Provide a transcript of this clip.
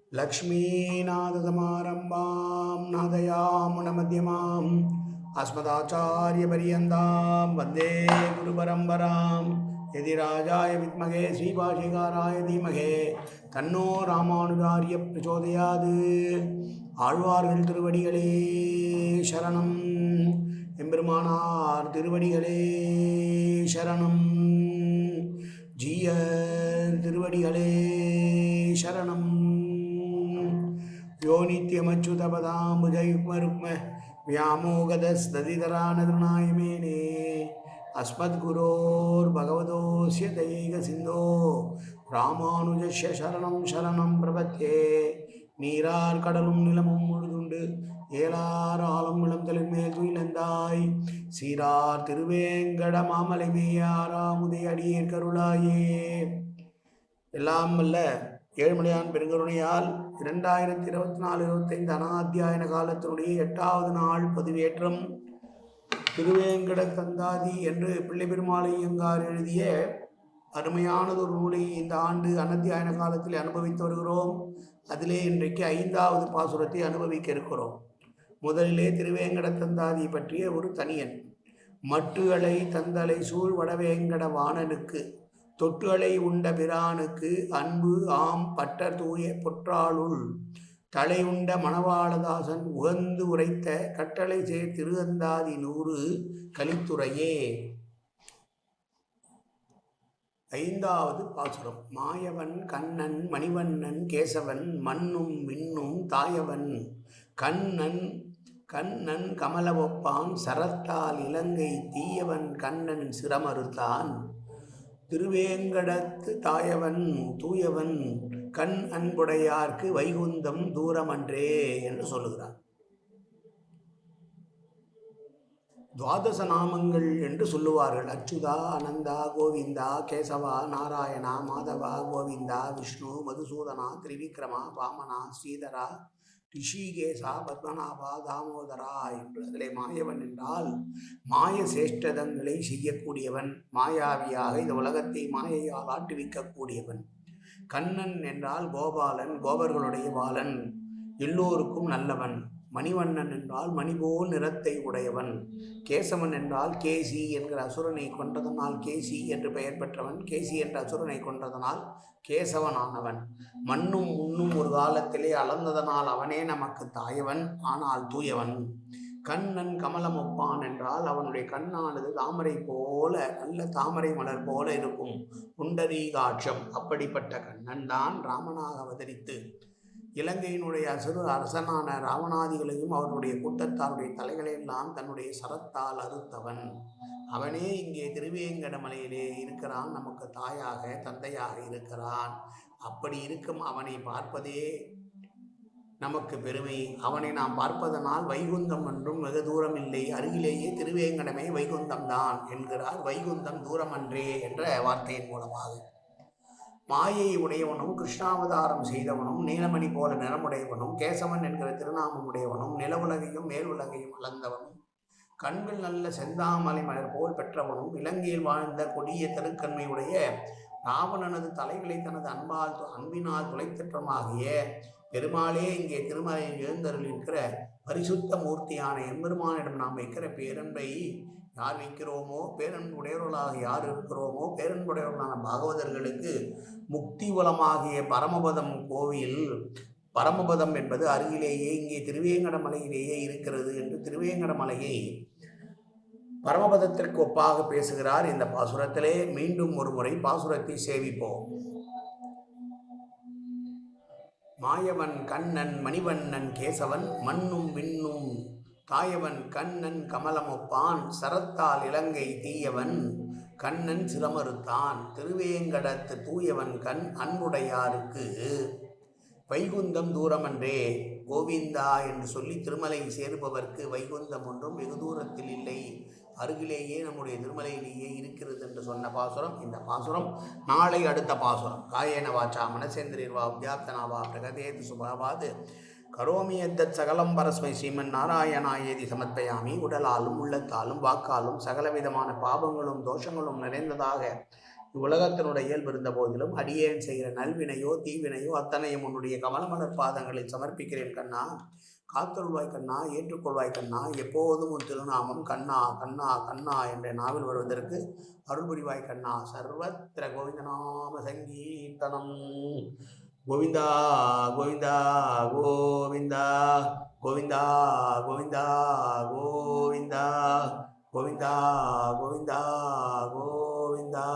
लक्ष्मीनाथसमारम्भां नादयामुनमध्यमाम् अस्मदाचार्यपर्यन्तां वन्दे गुरुपरम्परां यदिराजाय विद्महे श्रीभाष्यकाराय धीमहि तन्नो रामानुजार्य प्रचोदयात् ஆழ்வார்கள் திருவடிகளே சரணம் எம்பெருமானார் திருவடிகளே சரணம் ஜீயர் திருவடிகளே சரணம் यो नित्यमच्युतपदाम्बुजयुग्मरुक्म व्यामोगदस्तदितरानतृणाय मेने अस्मद्गुरोर्भगवतोऽस्य दयैकसिन्धो रामानुजस्य शरणं शरणं प्रपद्ये நீரார் கடலும் நிலமும் முழுதுண்டு ஏலார் ஆளும் இளந்தலின் மேல் துயிலந்தாய் சீரார் திருவேங்கட மாமலை மேயாராமுதை அடியேற் கருளாயே. எல்லாம் வல்ல ஏழுமலையான் பெருங்கருணையால் 2024-25 அனாத்தியாயன காலத்தினுடைய 8வது நாள் பதிவேற்றம் திருவேங்கட தந்தாதி என்று பிள்ளை பெருமாளையங்கார் எழுதிய அருமையானதொரு நூலை இந்த ஆண்டு அனத்தியாயன காலத்தில் அனுபவித்து வருகிறோம். அதிலே இன்றைக்கு 5வது பாசுரத்தை அனுபவிக்க இருக்கிறோம். முதலிலே திருவேங்கட தந்தாதி பற்றிய ஒரு தனியன். மட்டுகளை தந்தலை சூழ் வடவேங்கட வாணனுக்கு தொட்டுகளை உண்ட பிரானுக்கு அன்பு ஆம் பட்ட தூய பொற்றாளுள் தலை உண்ட மணவாளதாசன் உகந்து உரைத்த கட்டளை சேர் திருவந்தாதி 100 கலித்துறையே. 5வது பாசுரம். மாயவன் கண்ணன் மணிவண்ணன் கேசவன் மண்ணும் விண்ணும் தாயவன் கண்ணன் கண்ணன் கமலவொப்பான் சரத்தால் இலங்கை தீயவன் கண்ணன் சிரமறுத்தான் திருவேங்கடத்து தாயவன் தூயவன் கண் அன்புடையார்க்கு வைகுந்தம் தூரமன்றே என்று சொல்லுகிறார். துவாதச நாமங்கள் என்று சொல்லுவார்கள். அச்சுதா, அனந்தா, கோவிந்தா, கேசவா, நாராயணா, மாதவா, கோவிந்தா, விஷ்ணு, மதுசூதனா, திரிவிக்ரமா, வாமனா, ஸ்ரீதரா, ரிஷிகேசா, பத்மநாபா, தாமோதரா என்று. அதிலே மாயவன் என்றால் மாய சேஷ்டதங்களை செய்யக்கூடியவன், மாயாவியாக இந்த உலகத்தை மாயையால் ஆட்டுவிக்கக்கூடியவன். கண்ணன் என்றால் கோபாலன், கோபர்களுடைய பாலன், எல்லோருக்கும் நல்லவன். மணிவண்ணன் என்றால் மணிபோல் நிறத்தை உடையவன். கேசவன் என்றால் கேசி என்கிற அசுரனை கொன்றதனால் கேசி என்று பெயர் பெற்றவன். கேசி என்ற அசுரனை கொன்றதனால் கேசவனானவன். மண்ணும் முன்னும் ஒரு காலத்திலே அளந்ததனால் அவனே நமக்கு தாயவன், ஆனால் தூயவன். கண்ணன் கமலமொப்பான் என்றால் அவனுடைய கண்ணானது தாமரை போல, நல்ல தாமரை மலர் போல இருக்கும். புண்டரீகாட்சம். அப்படிப்பட்ட கண்ணன் தான் ராமனாக அவதரித்து இலங்கையினுடைய அரசனான ராவணாதிகளையும் அவருடைய கூட்டத்தாருடைய தலைகளையெல்லாம் தன்னுடைய சரத்தால் அறுத்தவன். அவனே இங்கே திருவேங்கட மலையிலே இருக்கிறான், நமக்கு தாயாக தந்தையாக இருக்கிறான். அப்படி இருக்கும் அவனை பார்ப்பதே நமக்கு பெருமை. அவனை நாம் பார்ப்பதனால் வைகுந்தம் என்றும் வெகு தூரம் இல்லை, அருகிலேயே திருவேங்கடமே வைகுந்தம்தான் என்கிறார். வைகுந்தம் தூரமன்றே என்ற வார்த்தையின் மூலமாக மாயை உடையவனும் கிருஷ்ணாவதாரம் செய்தவனும் நீலமணி போல நிறமுடையவனும் கேசவன் என்கிற திருநாமம் உடையவனும் நில உலகையும் மேல் உலகையும் அளந்தவனும் கண்கள் நல்ல செந்தாமலை மலர் போல் பெற்றவனும் இலங்கையில் வாழ்ந்த கொடிய திருக்கண்மையுடைய ராவணனது தலைகளை தனது அன்பினால் துளைத்தற்றமாகிய பெருமாளே இங்கே திருமலையில் எழுந்தருள் இருக்கிற பரிசுத்த மூர்த்தியான எம்பெருமானிடம் நாம் வைக்கிற பேரன்பை யார் வைக்கிறோமோ, பேரன்புடையவர்களாக யார் இருக்கிறோமோ, பேரன்புடையவர்களான பாகவதர்களுக்கு முக்தி உலமாகிய பரமபதம் கோவில், பரமபதம் என்பது அருகிலேயே இங்கே திருவேங்கட மலையிலேயே இருக்கிறது என்று திருவேங்கட மலையை பரமபதத்திற்கு ஒப்பாக பேசுகிறார் இந்த பாசுரத்திலே. மீண்டும் ஒரு முறை பாசுரத்தை சேவிப்போம். மாயவன் கண்ணன் மணிவண்ணன் கேசவன் மண்ணும் விண்ணும் தாயவன் கண்ணன் கமலமொப்பான் சரத்தால் இலங்கை தீயவன் கண்ணன் சிரமறுத்தான் திருவேங்கடத்து தூயவன் கண் அன்புடையாருக்கு வைகுந்தம் தூரமன்றே. கோவிந்தா என்று சொல்லி திருமலை சேருபவர்க்கு வைகுந்தம் ஒன்றும் வெகு தூரத்தில் இல்லை, அருகிலேயே நம்முடைய திருமலையிலேயே இருக்கிறது என்று சொன்ன பாசுரம் இந்த பாசுரம். நாளை அடுத்த பாசுரம். காயேன வாச்சா மனசேந்திரியர்வா உத்யாப்தனாவா பிரகதேது சுபாவாது கரோமி எத்தத் சகலம் பரஸ்மை ஸ்ரீமன் நாராயணாயேதி சமர்ப்பயாமி. உடலாலும் உள்ளத்தாலும் வாக்காலும் சகலவிதமான பாவங்களும் தோஷங்களும் நிறைந்ததாக இவ்வுலகத்தினுடைய இயல்பு இருந்த போதிலும் அடியேன் செய்கிற நல்வினையோ தீவினையோ அத்தனையும் உன்னுடைய கமலமலர் பாதங்களில் சமர்ப்பிக்கிறேன் கண்ணா. காத்தொள்வாய் கண்ணா, ஏற்றுக்கொள்வாய் கண்ணா. எப்போதும் உன் திருநாமம் கண்ணா கண்ணா கண்ணா என்ற நாவில் வருவதற்கு அருள் புரிவாய் கண்ணா. சர்வத்திர கோவிந்தநாம சங்கீர்த்தனம். கோவிந்தா கோவிந்தா கோவிந்தா கோவிந்தா கோவிந்தா கோவிந்தா கோவிந்தா கோவிந்தா கோவிந்தா.